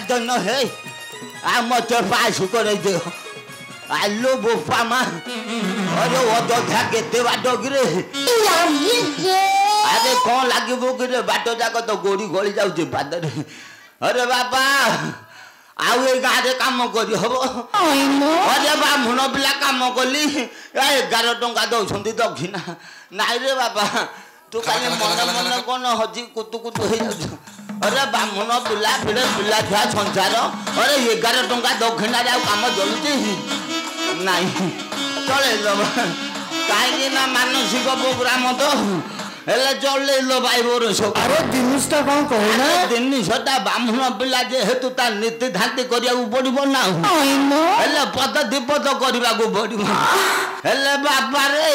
धन है आ मत पास करे दे आलो बोपा मा अरे वो तो था केते बाटो गिरे अरे कौन लागे बो गिरे बाटो जाक तो गोड़ी गली जाउ जे बादरे अरे बाबा आउ ए गारे काम करी हबो अरे बा मुनो पिला काम कली 11 टंका दउछंती दक्षिणा नाइ रे बाबा तू काले मन मन कोन हजी कुतु कुतु हे जाउ अरे बामन पिला फिर पिला छुआ संसार अरे 11 टंका दक्षिणा रे काम चलुची नहीं चले कहीं मानसिक प्रोग्राम तो हेले चले लो भाई बोर सब अरे जिनिसटा कौन कहना जिनिसटा ब्राह्मण पिला जेहेतु ता नीति धांति करिया पड़िबो ना हेले पद्धति पद करिबा को पड़िबो हेले बाबा रे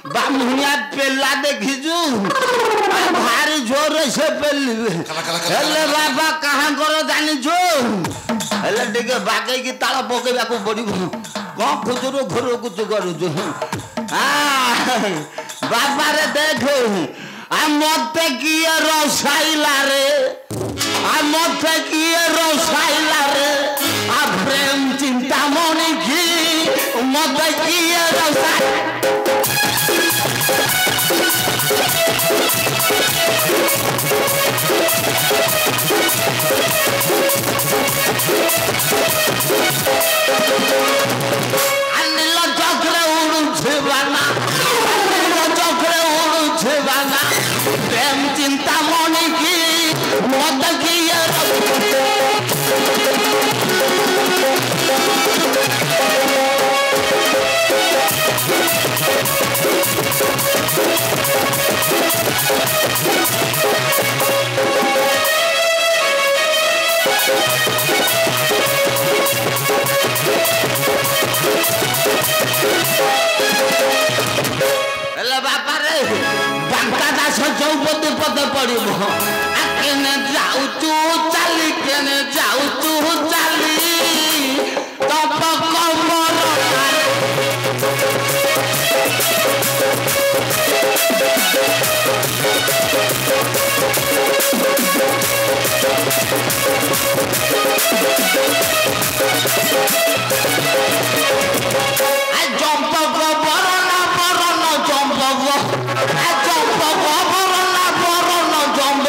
ब्राह्मणिया पेला देखिजु भारी जोर से पेलिबे हेले बाबा कहां करो जानि जो हेले टिके बागै की ताला पकेबा को पड़िबो कौन खुजरो घरो कुछ करू जो हां बाबा रे देख आ मते किए रसाइला रे आ मते किए रसाइला रे आ प्रेम चिंता मने की मते किए रसाइला अनिल चक्र उड़ुछे बाना प्रेम चिंता मने की मत किए बापा रे बांका दास चौपति पद पड़िबो आ केने जाऊ तू चाली केने जाऊ तू चाली तब कमर आ जंप बरना बरना जंप आ जंप बरना बरना जंप आ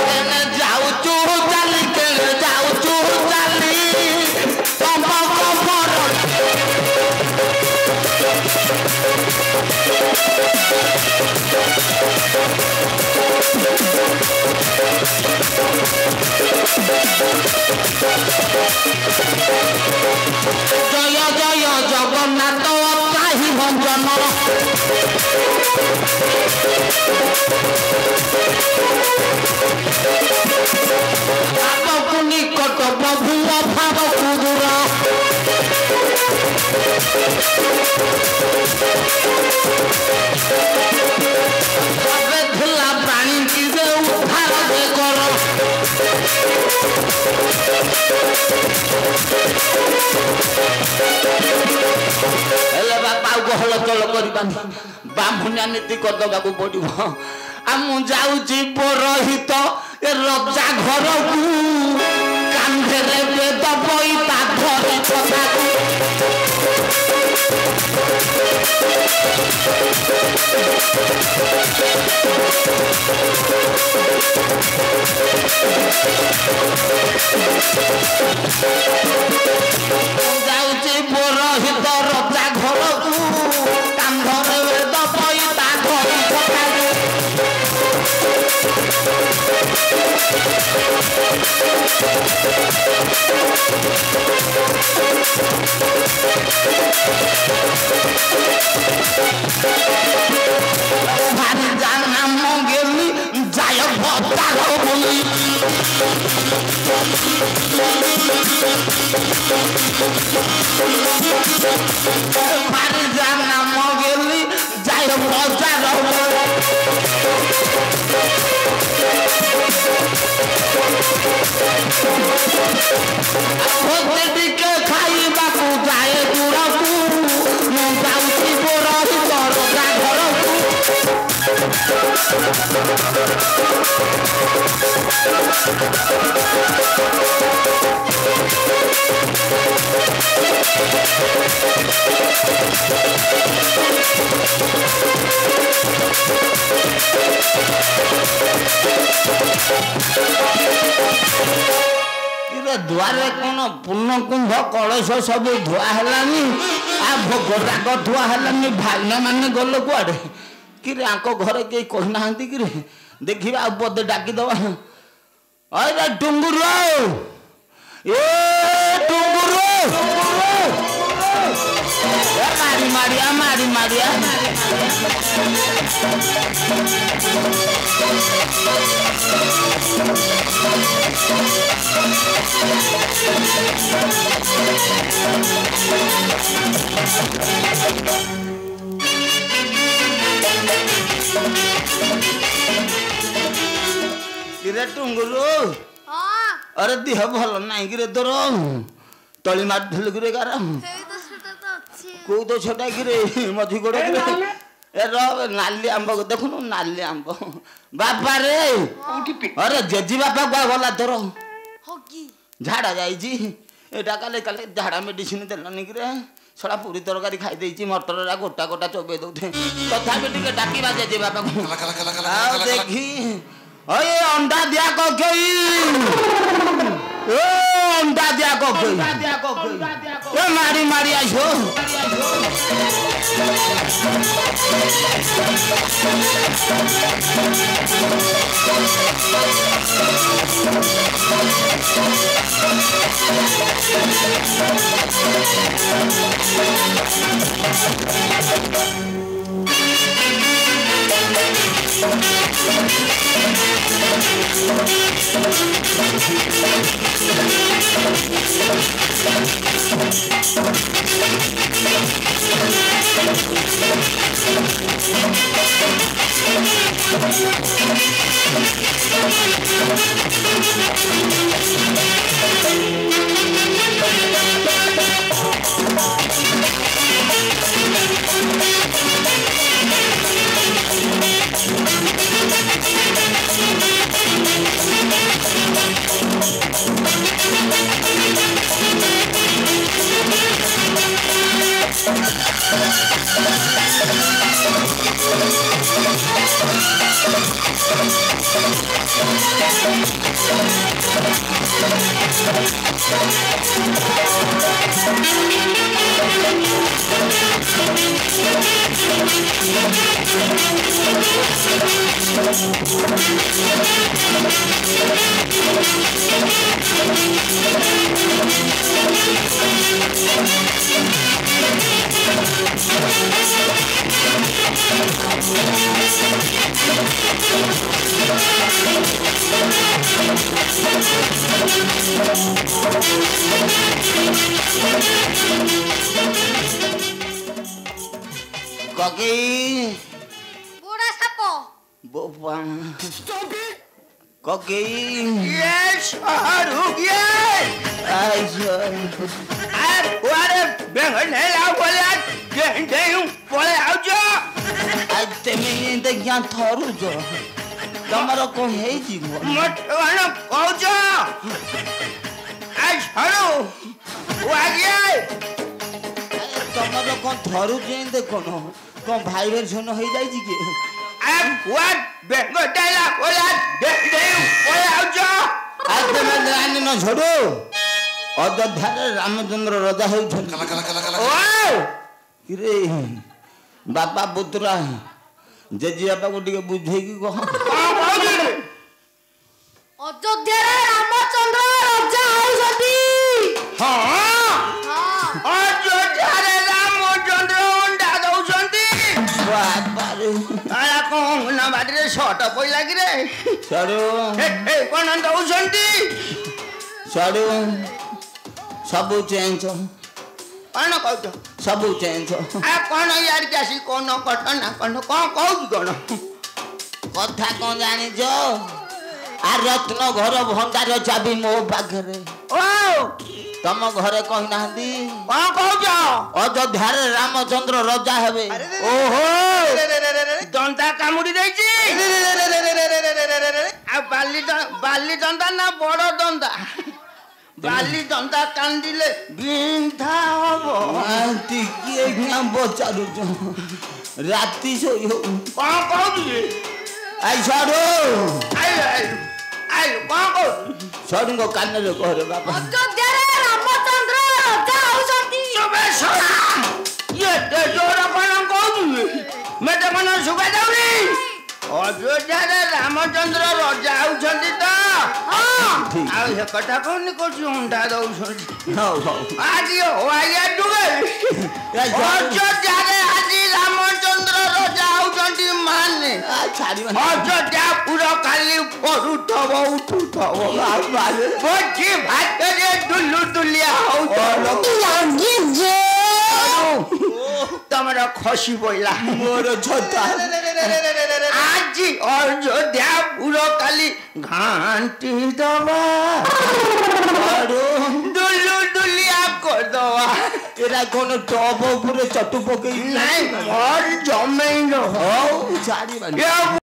केने जाऊ तू चाली केने जाऊ तू चाली जंप बरना जय जय जगन्नाथ काही भंजन आपको निकट प्रभु अभाव कुदूर भेला प्राणी की उद्धार कर हेले बापा गहल चल करबानी ब्राह्मणिया नीति करदगा को पड़िबो आ मु जाउची पुरोहित ए रजा घर को कांधे रे वेद बई ता धरे कथा जाउची पुरोहित रजा घर को कांधे वेद बई ता धरे कथा भारी जाना मंगेली जाय भतार बोली भारी जाना मंगेली जाय भतार बोली टिके खाइबा को जाए दूरकू मु जाउची बोरही घर को द्वारे कौन पूर्ण कुंभ कलश सब धुआ है भोगराग धुआ है भाईना मान गल कुआडे कि घरे कई कहना कि देखा पदे डाकिदवा अरे टुंगुर ए टुंगुर मारी मारिया मारी मारिया किरे टुंगुरु अरे देह भल नाई कि तोर तली मार कि गार कौ तो छोटा कि मझी गोड़ नाली आंब देखुन नाली आंब बापा रे अरे जेजी बापा क्या गला तोर झाड़ा जाटा काले काले झाड़ा मेडिसिन देलनि कि छड़ा पूरी तरकारी खाई देछि मटर गोटा गोटा चोबे दौथे तथापि डाकिबा जेजी बापा को देखी अरे अंडा दिया कई अंडा दिया कई मारी मारी iso Koki. Buddha sapo. Bopang. Koki. Yes, Haruk, yes. What a bang hell out boleh aja. Ate me the yan thoru jo. Tamara ko hei ji mo. Mat wana aja. As haru. Wagi. तमरो cone through जेन देखो न कोन भाई बेर झन होई जाई जी के अब what बेंगोटाला ओला दे ओला आउजो आते में रानी न छोड़ो अयोध्या रे रामचंद्र राजा होई छन ओ किरे बापा पुत्रा जेजी बापा को टिके बुझे की कह अयोध्या रे रामचंद्र राजा होई छथि हां अयोध्या आला कौन ना बाटे शॉट कोई लागी रे साडू ए कोन दउछंती साडू सब चेंज कोन कहतो सब चेंज आ कोन यार कैसी कोन घटना कोन कहू कोन कथा कोन जानि जो আর রত্ন ঘর ভଣ୍ଡାର ଚାବି ମୋ ପାଖରେ ଓ ତମ ଘରେ କହିନାହାନ୍ତି କଣ କହୁଛ ଅଯୋଧ୍ୟାରେ ରାମଚନ୍ଦ୍ର ରଜା ହେବେ ଓହୋ ଦନ୍ତା କାମୁଡି ଦେଇଛି ଆଉ ବାଲି ଦନ୍ତା ନା ବଡ ଦନ୍ତା ବାଲି ଦନ୍ତା କାନ୍ଦିଲେ ବିନ୍ଧା ହବ ଟିକିଏ ପଚାରୁଛ ରାତି ଶୋଇ ହଉ କଣ କହୁଛି ଆଇ ସରୁ କଣ କହୁଛି ସରୁଙ୍କ କାନରେ କହରେ ବାପା ଅଯୋଧ୍ୟାରେ ରାମଚନ୍ଦ୍ର ରଜା ହଉଛନ୍ତି ଜୋର କଣ କହୁଛି ମେତେ କଣ ଶୁଭା ଯାଉନି ଅଯୋଧ୍ୟାରେ ରାମଚନ୍ଦ୍ର ରଜା ହଉଛନ୍ତି ତ ଆଉ ସେ କଥା କହୁନି କହୁଛି ଅଣ୍ଡା ଦଉଛନ୍ତି ଆଜି ଅଯୋଧ୍ୟାରେ ଆଜି ରାମଚନ୍ଦ୍ର ରଜା ହଉଛନ୍ତି ମାନେ ଅଯୋଧ୍ୟା ପୁରା କାଲି ପଡୁଥବ ଉଠୁଥବ ଭୋଜି ଭାତରେ ଦୁଲୁ ଦୁଲିଆ ହଉଥିବ ତମର ଖସି ପଇଲା ମୋର ଛତା ଆଜି ଅଯୋଧ୍ୟା ପୁରା କାଲି ଘାଣ୍ଟି ଦବା ଦୁଲୁ ଦୁଲିଆ କରିଦବା ଏରା କଣ ଟପ ଉପରେ ଚଟୁ ପକେଇ ନାଇଁ ମୋର ଜମେଇ ହଉ ଛାଡ଼ିବାନି